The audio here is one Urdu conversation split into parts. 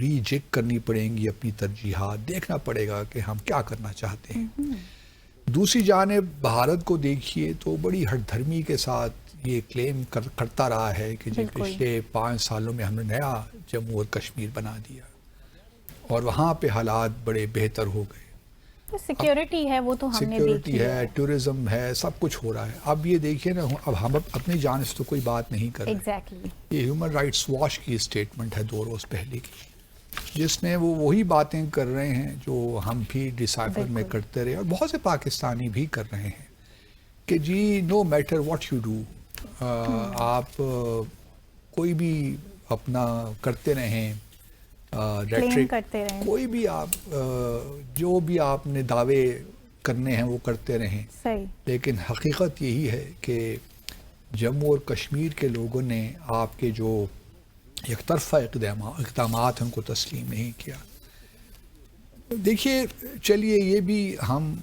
ری جگ کرنی پڑیں گی اپنی ترجیحات، دیکھنا پڑے گا کہ ہم کیا کرنا چاہتے ہیں. دوسری جانب بھارت کو دیکھیے تو بڑی ہٹ دھرمی کے ساتھ یہ کلیم کرتا رہا ہے کہ جی پچھلے 5 سالوں میں ہم نے نیا جموں اور کشمیر بنا دیا اور وہاں پہ حالات بڑے بہتر ہو گئے. سیکیورٹی ہے وہ تو ہم نے دیکھی سیکیورٹی ہے، ٹورزم ہے، سب کچھ ہو رہا ہے. اب یہ دیکھیے نا، اب ہم اپنی جانب سے تو کوئی بات نہیں کر رہے. ایگزیکٹلی یہ ہیومن رائٹس واچ کی اسٹیٹمنٹ ہے 2 روز پہلے کی، جس میں وہ وہی باتیں کر رہے ہیں جو ہم بھی ڈسائفر میں کرتے رہے اور بہت سے پاکستانی بھی کر رہے ہیں کہ جی no matter what you do, آپ کوئی بھی اپنا کرتے رہیں، ریٹرک کرتے رہیں، کوئی بھی آپ جو بھی آپ نے دعوے کرنے ہیں وہ کرتے رہیں. صحیح. لیکن حقیقت یہی ہے کہ جموں اور کشمیر کے لوگوں نے آپ کے جو یک طرفہ اقدامات ہیں ان کو تسلیم نہیں کیا. دیکھیے چلیے یہ بھی ہم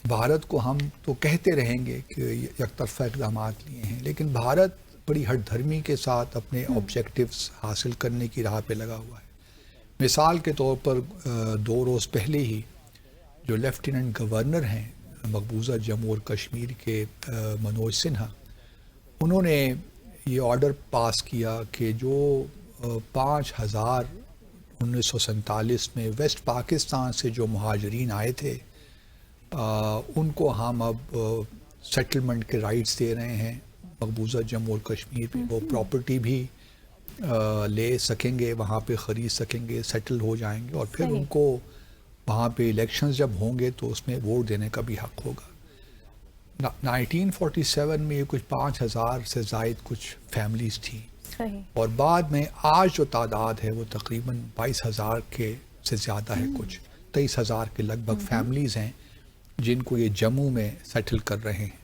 بھارت کو ہم تو کہتے رہیں گے کہ یک طرفہ اقدامات لیے ہیں، لیکن بھارت بڑی ہٹ دھرمی کے ساتھ اپنے آبجیکٹیوز حاصل کرنے کی راہ پہ لگا ہوا ہے. مثال کے طور پر 2 روز پہلے ہی جو لیفٹیننٹ گورنر ہیں مقبوضہ جموں اور کشمیر کے منوج سنہا، انہوں نے یہ آرڈر پاس کیا کہ جو 5,000 1947 میں ویسٹ پاکستان سے جو مہاجرین آئے تھے ان کو ہم اب سیٹلمنٹ کے رائٹس دے رہے ہیں مقبوضہ جموں اور کشمیر میں. وہ پراپرٹی بھی لے سکیں گے، وہاں پہ خرید سکیں گے، سیٹل ہو جائیں گے، اور پھر ان کو وہاں پہ الیکشنز جب ہوں گے تو اس میں ووٹ دینے کا بھی حق ہوگا. 1947 میں یہ کچھ 5,000 سے زائد کچھ فیملیز تھیں، اور بعد میں آج جو تعداد ہے وہ تقریباً 22,000 کے سے زیادہ ہے، کچھ 23,000 کے لگ بھگ فیملیز ہیں جن کو یہ جموں میں سیٹل کر رہے ہیں.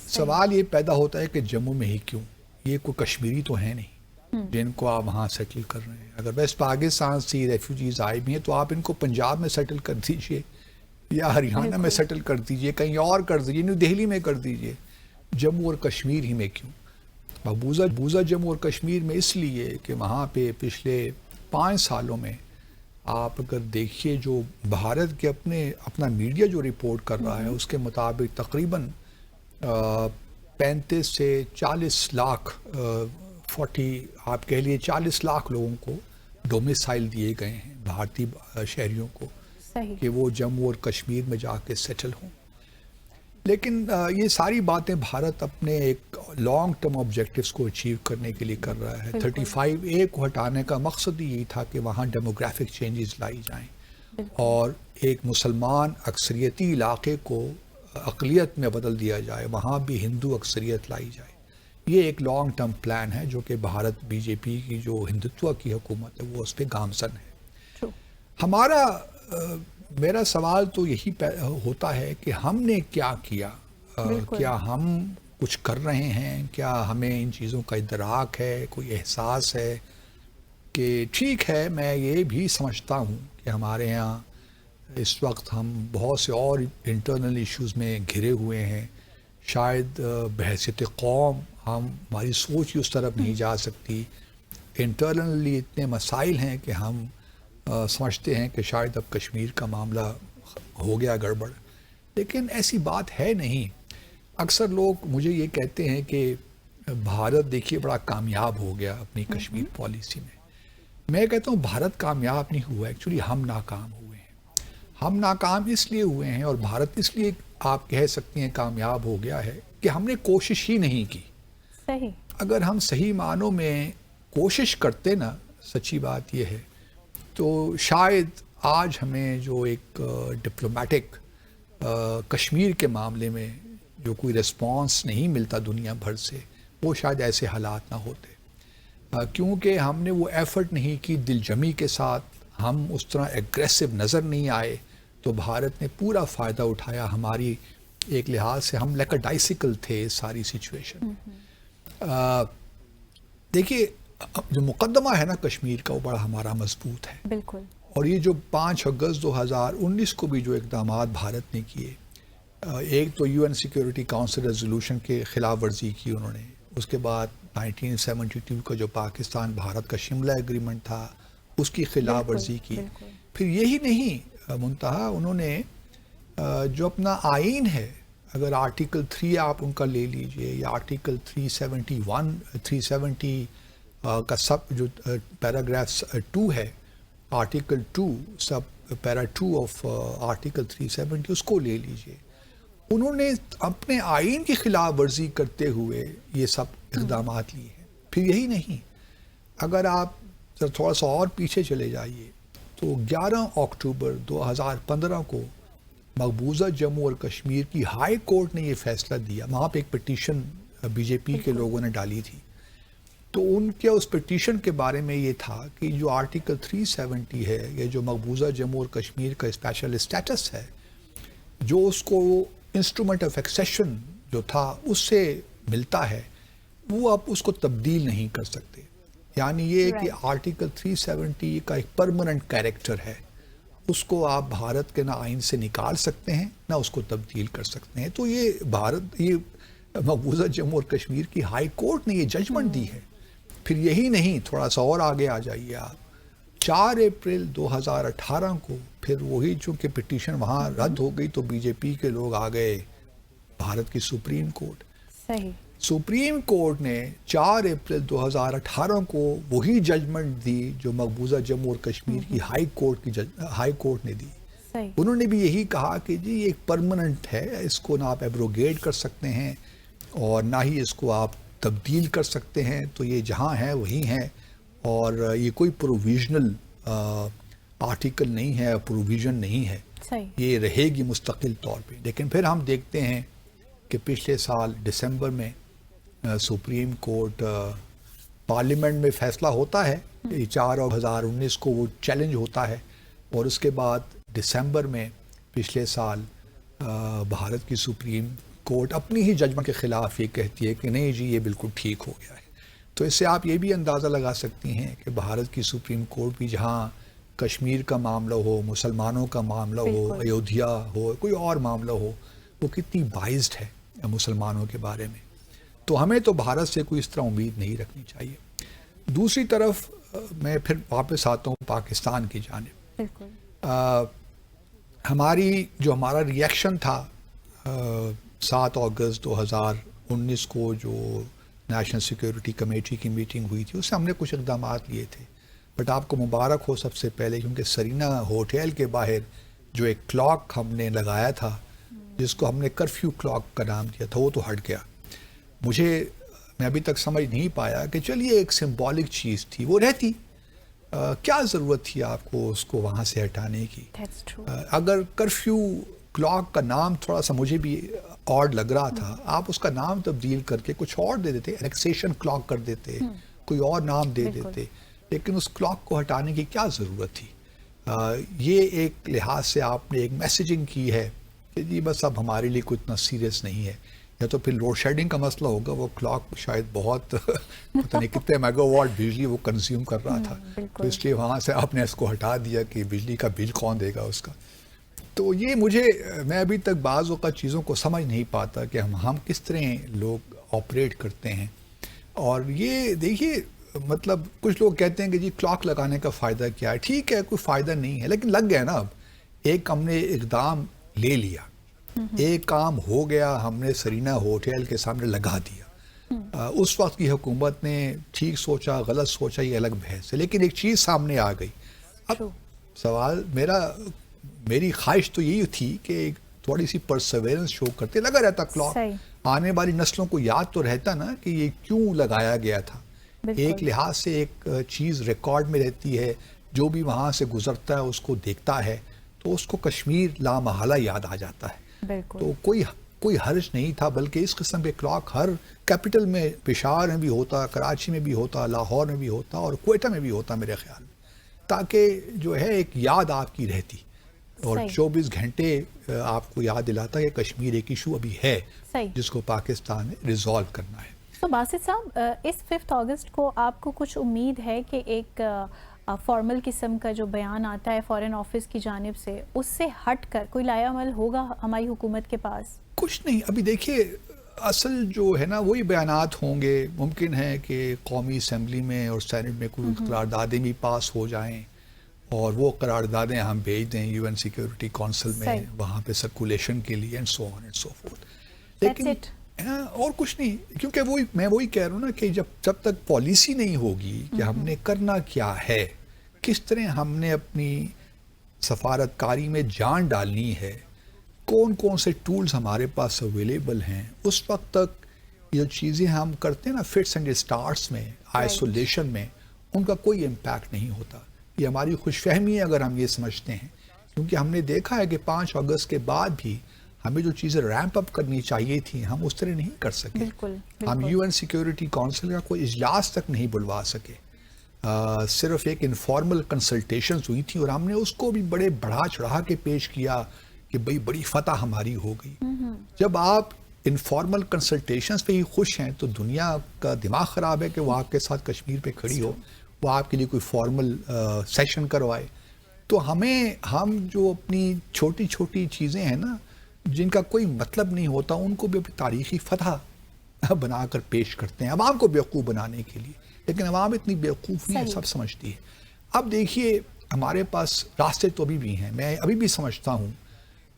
سوال یہ پیدا ہوتا ہے کہ جموں میں ہی کیوں؟ یہ کوئی کشمیری تو ہے نہیں جن کو آپ وہاں سیٹل کر رہے ہیں. اگر ویسٹ پاکستان سے ریفیوجیز آئے بھی ہیں تو آپ ان کو پنجاب میں سیٹل کر دیجئے یا ہریانہ میں سیٹل کر دیجئے، کہیں اور کر دیجئے، نیو دہلی میں کر دیجئے. جموں اور کشمیر ہی میں کیوں؟ مقبوضہ جموں اور کشمیر میں اس لیے کہ وہاں پہ پچھلے 5 سالوں میں آپ اگر دیکھیے جو بھارت کے اپنا میڈیا جو رپورٹ کر رہا ہے اس کے مطابق تقریباً 35 سے 40 لاکھ 40 آپ کہہ لیے 40 لاکھ لوگوں کو ڈومیسائل دیے گئے ہیں، بھارتی شہریوں کو، کہ وہ جموں اور کشمیر میں جا کے سیٹل ہوں. لیکن یہ ساری باتیں بھارت اپنے ایک لانگ ٹرم آبجیکٹیوز کو اچیو کرنے کے لیے کر رہا ہے. 35A کو ہٹانے کا مقصد یہی تھا کہ وہاں ڈیموگرافک چینجز لائی جائیں اور ایک مسلمان اکثریتی علاقے کو اقلیت میں بدل دیا جائے، وہاں بھی ہندو اکثریت لائی جائے. یہ ایک لانگ ٹرم پلان ہے جو کہ بھارت بی جے پی کی جو ہندوتوا کی حکومت ہے وہ اس پہ گامزن ہے. میرا سوال تو یہی ہوتا ہے کہ ہم نے کیا کیا؟ کیا ہم کچھ کر رہے ہیں؟ کیا ہمیں ان چیزوں کا ادراک ہے، کوئی احساس ہے کہ ٹھیک ہے میں یہ بھی سمجھتا ہوں کہ ہمارے یہاں اس وقت ہم بہت سے اور انٹرنل ایشوز میں گھرے ہوئے ہیں، شاید بحیثیت قوم ہماری سوچ ہی اس طرف نہیں جا سکتی، انٹرنلی اتنے مسائل ہیں کہ ہم سمجھتے ہیں کہ شاید اب کشمیر کا معاملہ ہو گیا گڑبڑ، لیکن ایسی بات ہے نہیں. اکثر لوگ مجھے یہ کہتے ہیں کہ بھارت دیکھیے بڑا کامیاب ہو گیا اپنی کشمیر پالیسی میں. میں کہتا ہوں بھارت کامیاب نہیں ہوا، ایکچولی ہم ناکام ہوئے ہیں. ہم ناکام اس لیے ہوئے ہیں اور بھارت اس لیے آپ کہہ سکتے ہیں کامیاب ہو گیا ہے کہ ہم نے کوشش ہی نہیں کی. اگر ہم صحیح معنوں میں کوشش کرتے نا، سچی بات یہ ہے تو شاید آج ہمیں جو ایک ڈپلومیٹک کشمیر کے معاملے میں جو کوئی ریسپانس نہیں ملتا دنیا بھر سے، وہ شاید ایسے حالات نہ ہوتے، کیونکہ ہم نے وہ ایفرٹ نہیں کی دل جمی کے ساتھ، ہم اس طرح ایگریسو نظر نہیں آئے. تو بھارت نے پورا فائدہ اٹھایا ہماری ایک لحاظ سے، ہم لیک ڈائسیکل تھے اس ساری سچویشن. دیکھیے جو مقدمہ ہے نا کشمیر کا وہ بڑا ہمارا مضبوط ہے، بالکل. اور یہ جو 5 اگست 2019 کو بھی جو اقدامات بھارت نے کیے، ایک تو UN سیکیورٹی کاؤنسل ریزولوشن کے خلاف ورزی کی انہوں نے، اس کے بعد 1972 کا جو پاکستان بھارت کا شملہ ایگریمنٹ تھا اس کی خلاف ورزی کی. پھر یہی نہیں منتہا انہوں نے جو اپنا آئین ہے، اگر آرٹیکل 3 آپ ان کا لے لیجئے یا آرٹیکل 370 کا سب جو پیراگراف 2 ہے، article 2 sub para 2 of article 370 اس کو لے لیجئے. انہوں نے اپنے آئین کی خلاف ورزی کرتے ہوئے یہ سب اقدامات لیے ہیں. پھر یہی نہیں، اگر آپ تھوڑا سا اور پیچھے چلے جائیے تو 11 اکتوبر 2015 کو مقبوضہ جموں اور کشمیر کی ہائی کورٹ نے یہ فیصلہ دیا. وہاں پہ ایک پٹیشن بی جے پی کے لوگوں نے ڈالی تھی، تو ان کے اس پٹیشن کے بارے میں یہ تھا کہ جو آرٹیکل 370 ہے، یہ جو مقبوضہ جموں اور کشمیر کا اسپیشل اسٹیٹس ہے، جو اس کو انسٹرومنٹ آف ایکسیشن جو تھا اس سے ملتا ہے، وہ آپ اس کو تبدیل نہیں کر سکتے. یعنی یہ کہ آرٹیکل 370 کا ایک پرماننٹ کیریکٹر ہے، اس کو آپ بھارت کے نہ آئین سے نکال سکتے ہیں نہ اس کو تبدیل کر سکتے ہیں. تو یہ مقبوضہ جموں اور کشمیر کی ہائی کورٹ نے یہ ججمنٹ دی ہے. پھر یہی نہیں، تھوڑا سا اور آگے آ جائیے آپ، 4 اپریل 2018 کو پھر وہی چونکہ پٹیشن وہاں رد ہو گئی تو بی جے پی کے لوگ آ گئے بھارت کی سپریم کورٹ. صحیح. سپریم کورٹ نے 4 اپریل 2018 کو وہی ججمنٹ دی جو مقبوضہ جموں اور کشمیر کی ہائی کورٹ نے دی. صحیح. انہوں نے بھی یہی کہا کہ جی یہ ایک پرماننٹ ہے، اس کو نہ آپ ایبروگیٹ کر سکتے ہیں اور نہ ہی اس کو آپ تبدیل کر سکتے ہیں. تو یہ جہاں ہے وہی ہیں، اور یہ کوئی پروویژنل آرٹیکل نہیں ہے، پروویژن نہیں ہے. صحیح. یہ رہے گی مستقل طور پہ. لیکن پھر ہم دیکھتے ہیں کہ پچھلے سال دسمبر میں سپریم کورٹ پارلیمنٹ میں فیصلہ ہوتا ہے، 4/2019 کو وہ چیلنج ہوتا ہے، اور اس کے بعد دسمبر میں پچھلے سال بھارت کی سپریم کورٹ اپنی ہی ججمنٹ کے خلاف یہ کہتی ہے کہ نہیں جی یہ بالکل ٹھیک ہو گیا ہے. تو اس سے آپ یہ بھی اندازہ لگا سکتی ہیں کہ بھارت کی سپریم کورٹ بھی جہاں کشمیر کا معاملہ ہو، مسلمانوں کا معاملہ ہو، ایودھیا ہو، کوئی اور معاملہ ہو، وہ کتنی بائزڈ ہے مسلمانوں کے بارے میں. تو ہمیں تو بھارت سے کوئی اس طرح امید نہیں رکھنی چاہیے. دوسری طرف میں پھر واپس آتا ہوں پاکستان کی جانب. ہمارا ریئیکشن تھا 7 اگست 2019 کو جو نیشنل سیکیورٹی کمیٹی کی میٹنگ ہوئی تھی، اس سے ہم نے کچھ اقدامات لیے تھے. بٹ آپ کو مبارک ہو سب سے پہلے، کیونکہ سرینا ہوٹل کے باہر جو ایک کلاک ہم نے لگایا تھا جس کو ہم نے کرفیو کلاک کا نام دیا تھا، وہ تو ہٹ گیا. میں ابھی تک سمجھ نہیں پایا کہ چلیے ایک سمبولک چیز تھی، وہ رہتی، کیا ضرورت تھی آپ کو اس کو وہاں سے ہٹانے کی. اگر کرفیو کلاک کا نام تھوڑا سا مجھے بھی آڈ لگ رہا تھا، آپ اس کا نام تبدیل کر کے کچھ اور دے دیتے، ریلیکسیشن کلاک کر دیتے، کوئی اور نام دے دیتے. لیکن اس کلاک کو ہٹانے کی کیا ضرورت تھی؟ یہ ایک لحاظ سے آپ نے ایک میسیجنگ کی ہے کہ جی بس اب ہمارے لیے کوئی اتنا سیریس نہیں ہے. یا تو پھر لوڈ شیڈنگ کا مسئلہ ہوگا، وہ کلاک شاید بہت پتہ نہیں کتنے میگا واٹ بجلی وہ کنزیوم کر رہا تھا، تو اس لیے وہاں سے آپ نے اس کو ہٹا دیا کہ بجلی کا بل کون دے گا اس کا. تو یہ میں ابھی تک بعض اوقات چیزوں کو سمجھ نہیں پاتا کہ ہم کس طرح لوگ آپریٹ کرتے ہیں. اور یہ دیکھیے، مطلب کچھ لوگ کہتے ہیں کہ جی کلاک لگانے کا فائدہ کیا ہے. ٹھیک ہے، کوئی فائدہ نہیں ہے، لیکن لگ گیا نا. اب ایک ہم نے اقدام لے لیا، ایک کام ہو گیا، ہم نے سرینا ہوٹل کے سامنے لگا دیا. اس وقت کی حکومت نے ٹھیک سوچا غلط سوچا یہ الگ بحث ہے، لیکن ایک چیز سامنے آ گئی. اب سوال میری خواہش تو یہی تھی کہ تھوڑی سی پرسیورنس شو کرتے، لگا رہتا کلاک، آنے والی نسلوں کو یاد تو رہتا نا کہ یہ کیوں لگایا گیا تھا. ایک لحاظ سے ایک چیز ریکارڈ میں رہتی ہے، جو بھی وہاں سے گزرتا ہے اس کو دیکھتا ہے تو اس کو کشمیر لامحالہ یاد آ جاتا ہے. تو کوئی حرج نہیں تھا، بلکہ اس قسم کے کلاک ہر کیپٹل میں، پشاور میں بھی ہوتا، کراچی میں بھی ہوتا، لاہور میں بھی ہوتا اور کوئٹہ میں بھی ہوتا میرے خیال میں، تاکہ جو ہے ایک یاد آپ کی رہتی اور 24 گھنٹے آپ کو یاد دلاتا کہ کشمیر ایک ایشو ابھی ہے جس کو پاکستان نے ریزالو کرنا ہے. تو باسط صاحب، اس 5 اگست کو آپ کو کچھ امید ہے کہ ایک فارمل قسم کا جو بیان آتا ہے فارن آفس کی جانب سے، اس سے ہٹ کر کوئی لایا عمل ہوگا ہماری حکومت کے پاس؟ کچھ نہیں. ابھی دیکھیے، اصل جو ہے نا وہی بیانات ہوں گے. ممکن ہے کہ قومی اسمبلی میں اور سینٹ میں کوئی قراردادیں بھی پاس ہو جائیں اور وہ قراردادیں ہم بھیج دیں یو این سیکیورٹی کونسل میں وہاں پہ سرکولیشن کے لیے and so on and so forth. لیکن اور کچھ نہیں, کیونکہ میں وہی کہہ رہا ہوں نا کہ جب تک پالیسی نہیں ہوگی کہ ہم نے کرنا کیا ہے, کس طرح ہم نے اپنی سفارت کاری میں جان ڈالنی ہے, کون کون سے ٹولز ہمارے پاس اویلیبل ہیں, اس وقت تک یہ چیزیں ہم کرتے ہیں نا فٹس اینڈ اسٹارٹس میں, آئسولیشن میں, ان کا کوئی امپیکٹ نہیں ہوتا. یہ ہماری خوش فہمی ہے اگر ہم یہ سمجھتے ہیں, کیونکہ ہم نے دیکھا ہے کہ 5 اگست کے بعد بھی ہمیں جو چیزیں ریمپ اپ کرنی چاہیے تھیں ہم اس طرح نہیں کر سکے. ہم یو این سیکیورٹی کونسل کا کوئی اجلاس تک نہیں بلوا سکے. صرف ایک انفارمل کنسلٹیشنز ہوئی تھیں اور ہم نے اس کو بھی بڑے بڑھا چڑھا کے پیش کیا کہ بھئی بڑی فتح ہماری ہو گئی. جب آپ انفارمل کنسلٹیشنز پہ ہی خوش ہیں تو دنیا کا دماغ خراب ہے کہ وہ آپ کے ساتھ کشمیر پہ کھڑی ہو, وہ آپ کے لیے کوئی فارمل سیشن کروائے. تو ہم جو اپنی چھوٹی چھوٹی چیزیں ہیں نا جن کا کوئی مطلب نہیں ہوتا ان کو بھی اپنی تاریخی فتح بنا کر پیش کرتے ہیں عوام کو بیوقوف بنانے کے لیے. لیکن عوام اتنی بیوقوف نہیں ہے, سب سمجھتی ہے. اب دیکھیے ہمارے پاس راستے تو ابھی بھی ہیں, میں ابھی بھی سمجھتا ہوں,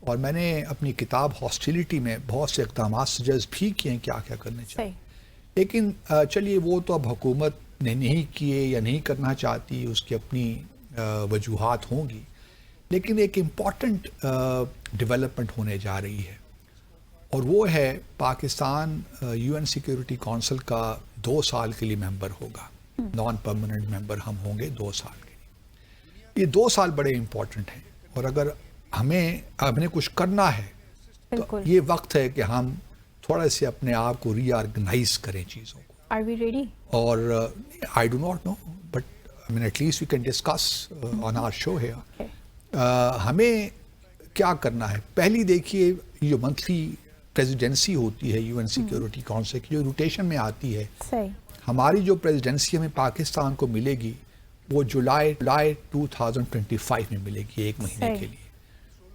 اور میں نے اپنی کتاب ہاسٹیلٹی میں بہت سے اقدامات سجیسٹ بھی کیے ہیں کیا کیا کرنے چاہیے. لیکن چلیے وہ تو اب حکومت نے نہیں کیے یا نہیں کرنا چاہتی, اس کی اپنی وجوہات ہوں گی. لیکن ایک امپورٹنٹ ڈیولپمنٹ ہونے جا رہی ہے اور وہ ہے Pakistan U N security council کا 2 سال کے لیے ممبر ہوگا. نان پرماننٹ ممبر ہم ہوں گے 2 سال کے لیے. یہ 2 سال بڑے امپورٹنٹ ہیں اور اگر ہم نے کچھ کرنا ہے تو یہ وقت ہے کہ ہم تھوڑا سے اپنے آپ کو ری آرگنائز کریں چیزوں کو. Are we ready? اور I do not know but at least we can discuss on our show here. ہمیں کیا کرنا ہے. پہلی دیکھیے یہ جو منتھلی پریزیڈنسی ہوتی ہے یو این سیکیورٹی کونسل کی جو روٹیشن میں آتی ہے, ہماری جو پریزیڈنسی ہمیں پاکستان کو ملے گی وہ جولائی 2025 میں ملے گی, 1 مہینے کے لیے.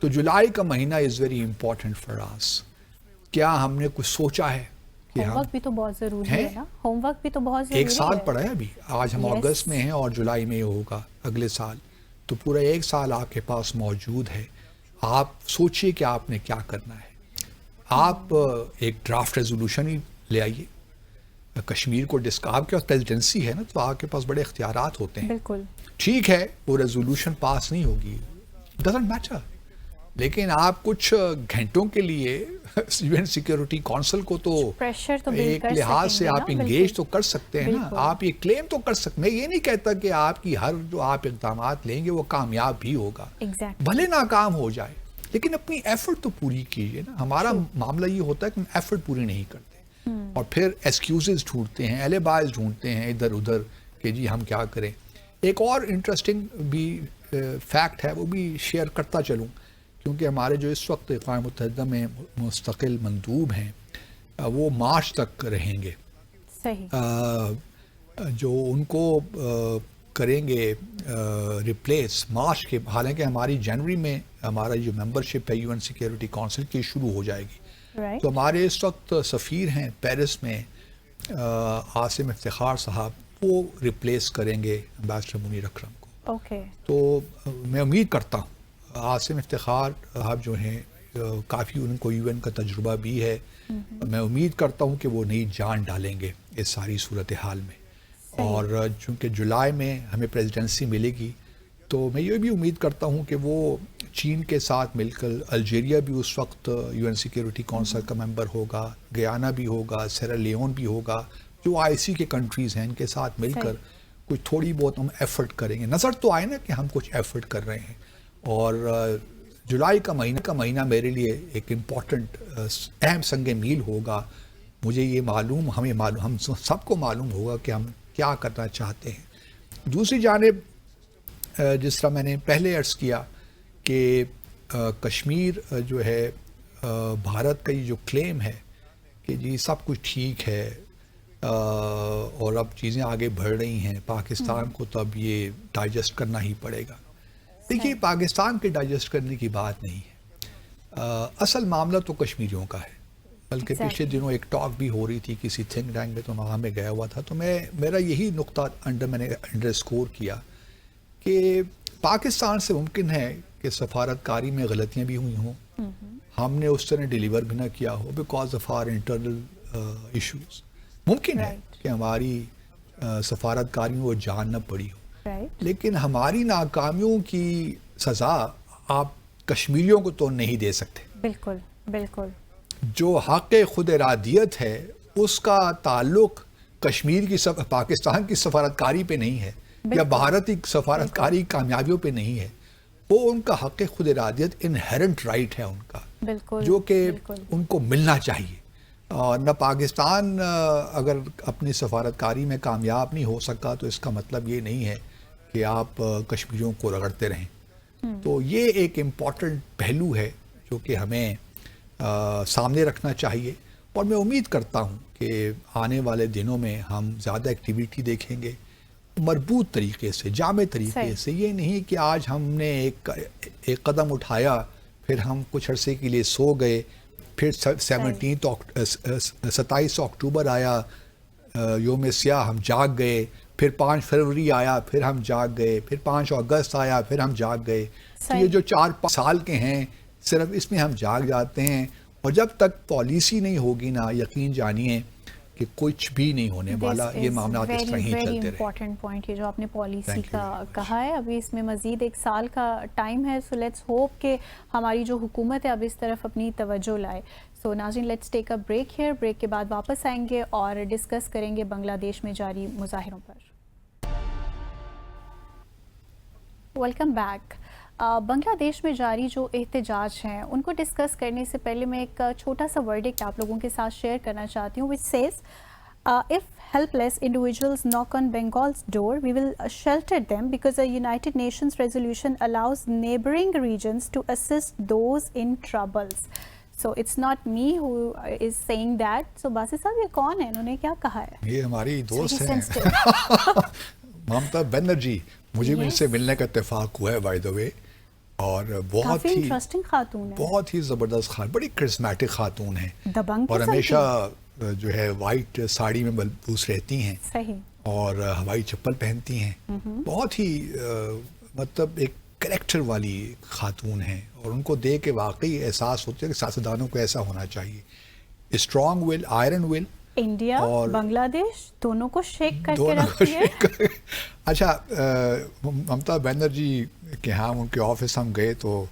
تو جولائی کا مہینہ از ویری امپورٹنٹ فار اس. کیا ہم نے کچھ سوچا ہے کہ ہوم ورک بھی تو بہت ضروری ہے نا, ہوم ورک بھی تو بہت ضروری ہے. 1 سال پڑا ہے ابھی, آج ہم اگست میں ہیں اور جولائی میں یہ ہوگا اگلے سال, تو پورا 1 سال آپ کے پاس موجود ہے. آپ سوچئے کہ آپ نے کیا کرنا ہے. آپ ایک ڈرافٹ ریزولوشن ہی لے آئیے کشمیر کو آپ کے پاس پریزیڈنسی ہے نا تو آپ کے پاس بڑے اختیارات ہوتے ہیں. بالکل ٹھیک ہے وہ ریزولوشن پاس نہیں ہوگی, ڈزنٹ میٹر, لیکن آپ کچھ گھنٹوں کے لیے یو این سیکیورٹی کونسل کو تو ایک لحاظ سے آپ انگیج تو کر سکتے ہیں نا, آپ یہ کلیم تو کر سکتے. میں یہ نہیں کہتا کہ آپ کی ہر جو آپ اقدامات لیں گے وہ کامیاب بھی ہوگا, بھلے ناکام ہو جائے, لیکن اپنی ایفرٹ تو پوری کیجیے نا. ہمارا معاملہ یہ ہوتا ہے کہ ہم ایفرٹ پوری نہیں کرتے اور پھر ایکسکیوزز ڈھونڈتے ہیں, ایلیبائز ڈھونڈتے ہیں ادھر ادھر کہ جی ہم کیا کریں. ایک اور انٹرسٹنگ بھی فیکٹ ہے وہ بھی شیئر کرتا چلوں, کیونکہ ہمارے جو اس وقت اقوام متحدہ میں مستقل مندوب ہیں وہ مارچ تک رہیں گے. جو ان کو کریں گے ریپلیس مارچ کے, حالانکہ ہماری جنوری میں ہمارا جو ممبرشپ ہے یو این سیکیورٹی کونسل کی شروع ہو جائے گی. تو ہمارے اس وقت سفیر ہیں پیرس میں عاصم افتخار صاحب, وہ ریپلیس کریں گے امبیسڈر منیر اکرم کو. تو میں امید کرتا ہوں عاصم افتخار صاحب جو ہیں کافی ان کو یو این کا تجربہ بھی ہے, میں امید کرتا ہوں کہ وہ نئی جان ڈالیں گے اس ساری صورتحال میں. اور چونکہ جولائی میں ہمیں پریزیڈنسی ملے گی تو میں یہ بھی امید کرتا ہوں کہ وہ چین کے ساتھ مل کر, الجیریا بھی اس وقت یو این سیکیورٹی کونسل کا ممبر ہوگا, گیانا بھی ہوگا, سیرا لیون بھی ہوگا, جو آئی سی کے کنٹریز ہیں ان کے ساتھ مل کر کچھ تھوڑی بہت ہم ایفرٹ کریں گے. نظر تو آئے نا کہ ہم کچھ ایفرٹ کر رہے ہیں. اور جولائی کا مہینہ میرے لیے ایک امپورٹنٹ اہم سنگ میل ہوگا. مجھے یہ معلوم, ہم سب کو معلوم ہوگا کہ ہم کیا کرنا چاہتے ہیں. دوسری جانب جس طرح میں نے پہلے عرض کیا کہ کشمیر جو ہے بھارت کا یہ جو کلیم ہے کہ جی سب کچھ ٹھیک ہے اور اب چیزیں آگے بڑھ رہی ہیں, پاکستان کو تو اب یہ ڈائجسٹ کرنا ہی پڑے گا. دیکھیے پاکستان کے ڈائجسٹ کرنے کی بات نہیں ہے, اصل معاملہ تو کشمیریوں کا ہے. بلکہ پچھلے دنوں ایک ٹاک بھی ہو رہی تھی کسی تھنک ٹینک میں، تو وہاں میں گیا ہوا تھا، تو میرا یہی نقطہ میں نے انڈر اسکور کیا کہ پاکستان سے ممکن ہے کہ سفارت کاری میں غلطیاں بھی ہوئی ہوں، ہم نے اس طرح ڈیلیور بھی نہ کیا ہو because of our internal issues, ممکن ہے کہ ہماری سفارت کاری میں وہ جان نہ پڑی ہو، لیکن ہماری ناکامیوں کی سزا آپ کشمیریوں کو تو نہیں دے سکتے۔ بالکل بالکل، جو حق خود ارادیت ہے اس کا تعلق کشمیر کی پاکستان کی سفارت کاری پہ نہیں ہے، یا بھارت کی سفارت کاری کامیابیوں پہ نہیں ہے، وہ ان کا حق خود ارادیت انہیرنٹ رائٹ ہے ان کا، جو کہ ان کو ملنا چاہیے۔ اور نہ پاکستان اگر اپنی سفارت کاری میں کامیاب نہیں ہو سکا تو اس کا مطلب یہ نہیں ہے کہ آپ کشمیریوں کو رگڑتے رہیں۔ تو یہ ایک امپورٹنٹ پہلو ہے جو کہ ہمیں سامنے رکھنا چاہیے، اور میں امید کرتا ہوں کہ آنے والے دنوں میں ہم زیادہ ایکٹیویٹی دیکھیں گے مربوط طریقے سے، جامع طریقے سے۔ یہ نہیں کہ آج ہم نے ایک قدم اٹھایا پھر ہم کچھ عرصے کے لیے سو گئے، پھر 27 اکتوبر آیا یوم سیاہ، ہم جاگ گئے، پھر 5 فروری آیا پھر ہم جاگ گئے، پھر 5 اگست آیا پھر ہم جاگ گئے۔ تو یہ جو 4-5 سال کے ہیں صرف اس میں ہم جاگ جاتے ہیں، اور جب تک پالیسی نہیں ہوگی نا، یقین جانیے کہ کچھ بھی نہیں ہونے والا، یہ معاملات اس طرح ہی چلتے رہے۔ امپورٹنٹ پوائنٹ یہ جو آپ نے پالیسی کا کہا ہے، ابھی اس میں مزید 1 سال کا ٹائم ہے، سو لیٹس ہوپ کہ ہماری جو حکومت ہے اب اس طرف اپنی توجہ لائے۔ سو ناظرین، let's take a break here, break کے بعد واپس آئیں گے اور ڈسکس کریں گے بنگلہ دیش میں جاری مظاہروں پر۔ Welcome back. بنگلہ دیش میں جاری جو احتجاج ہیں ان کو ڈسکس کرنے سے پہلے میں ایک چھوٹا سا ورڈکٹ آپ لوگوں کے ساتھ شیئر کرنا چاہتی ہوں، which says if helpless individuals knock on Bengal's door, we will shelter them because a United Nations resolution allows neighboring regions to assist those in troubles. So it's not me who is saying that. So باسی صاحب یہ کون ہے، انہوں نے کیا کہا ہے؟ یہ ہماری دوست ہیں ممتا بنرجی، مجھے بھی ان سے ملنے کا اتفاق ہوا ہے بائی دا وے، اور بہت ہی انٹرسٹنگ خاتون ہے، بہت ہی زبردست خاتون، بڑی کرسمیٹک خاتون ہیں، دبنگ اور ہمیشہ جو ہے وائٹ ساڑی میں ملبوس رہتی ہیں، صحیح، اور ہوائی چپل پہنتی ہیں، بہت ہی مطلب ایک کریکٹر والی خاتون ہیں، اور ان کو دیکھ کے واقعی احساس ہوتا ہے کہ سیاستدانوں کو ایسا ہونا چاہیے، اسٹرانگ ول، آئرن ول۔ انڈیا اور بنگلہ دیش دونوں کو شیک کر کے رکھتی ہے۔ اچھا، ممتا بنرجی کے ہاں ان کے آفس ہم گئے تو،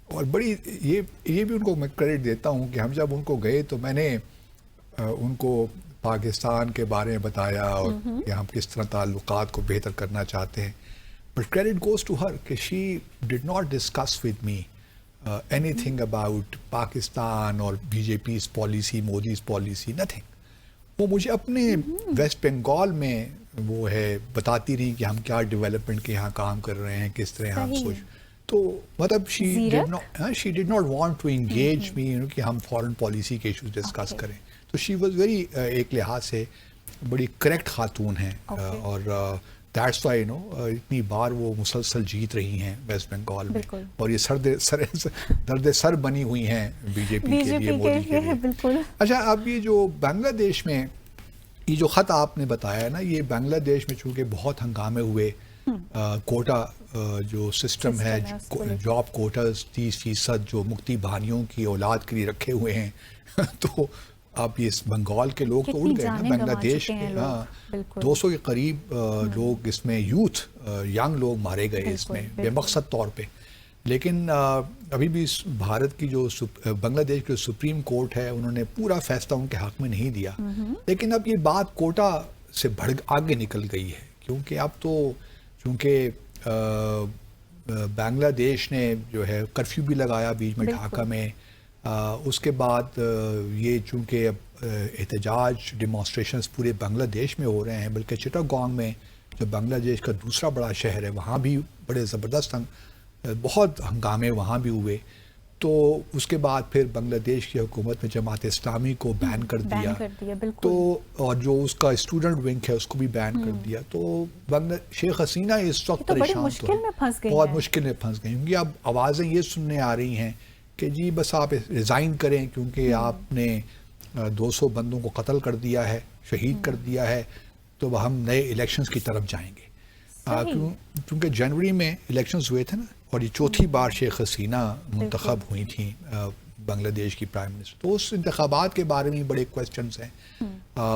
اور بڑی یہ بھی ان کو میں کریڈٹ دیتا ہوں کہ ہم جب ان کو گئے تو میں نے ان کو پاکستان کے بارے میں بتایا اور کہ ہم کس طرح تعلقات کو بہتر کرنا چاہتے ہیں، but credit goes to her کہ she did not discuss with me anything about Pakistan اور B J P's policy, Modi's policy, nothing. وہ مجھے اپنے ویسٹ بنگال میں وہ ہے بتاتی رہی کہ ہم کیا ڈیولپمنٹ کے یہاں کام کر رہے ہیں، کس طرح ہم سوچ، تو مطلب she did not want to engage me کہ ہم فارن پالیسی کے ایشوز ڈسکس کریں، تو شی واز ویری ایک لحاظ سے بڑی کریکٹ خاتون ہیں، اور دیٹس وائی اتنی بار وہ مسلسل جیت رہی ہیں ویسٹ بنگال میں، اور یہ درد سر بنی ہوئی ہیں بی جے پی کے لیے، مودی کے لیے۔ اچھا، اب یہ جو بنگلہ دیش میں یہ جو خط آپ نے بتایا نا، یہ بنگلہ دیش میں چونکہ بہت ہنگامے ہوئے، کوٹا جو سسٹم ہے، جاب کوٹاز 30% جو مکتی بھانیوں کی اولاد کے لیے رکھے ہوئے ہیں، تو اب یہ بنگال کے لوگ تو اڑ گئے نا، بنگلہ دیش کے 200 کے قریب لوگ اس میں ینگ لوگ مارے گئے اس میں بے مقصد طور پہ، لیکن ابھی بھی بھارت کی جو بنگلہ دیش کی سپریم کورٹ ہے انہوں نے پورا فیصلہ ان کے حق میں نہیں دیا، لیکن اب یہ بات کوٹا سے آگے نکل گئی ہے، کیونکہ اب تو چونکہ بنگلہ دیش نے جو ہے کرفیو بھی لگایا بیچ میں ڈھاکہ میں، اس کے بعد یہ چونکہ اب احتجاج ڈیمانسٹریشنز پورے بنگلہ دیش میں ہو رہے ہیں، بلکہ چٹاگانگ میں جو بنگلہ دیش کا دوسرا بڑا شہر ہے وہاں بھی بڑے زبردست بہت ہنگامے وہاں بھی ہوئے، تو اس کے بعد پھر بنگلہ دیش کی حکومت نے جماعت اسلامی کو بین کر دیا، تو اور جو اس کا اسٹوڈنٹ ونگ ہے اس کو بھی بین کر دیا، تو شیخ حسینہ اس وقت پریشان، بہت مشکل میں پھنس گئی، کیونکہ اب آوازیں یہ سننے آ رہی ہیں کہ جی بس آپ ریزائن کریں، کیونکہ آپ نے 200 بندوں کو قتل کر دیا ہے، شہید کر دیا ہے، تو ہم نئے الیکشنز کی طرف جائیں گے. کیونکہ جنوری میں الیکشنز ہوئے تھے نا، اور یہ چوتھی بار شیخ حسینہ منتخب ہوئی تھیں بنگلہ دیش کی پرائم منسٹر. تو اس انتخابات کے بارے میں بڑے کویسچنز ہیں.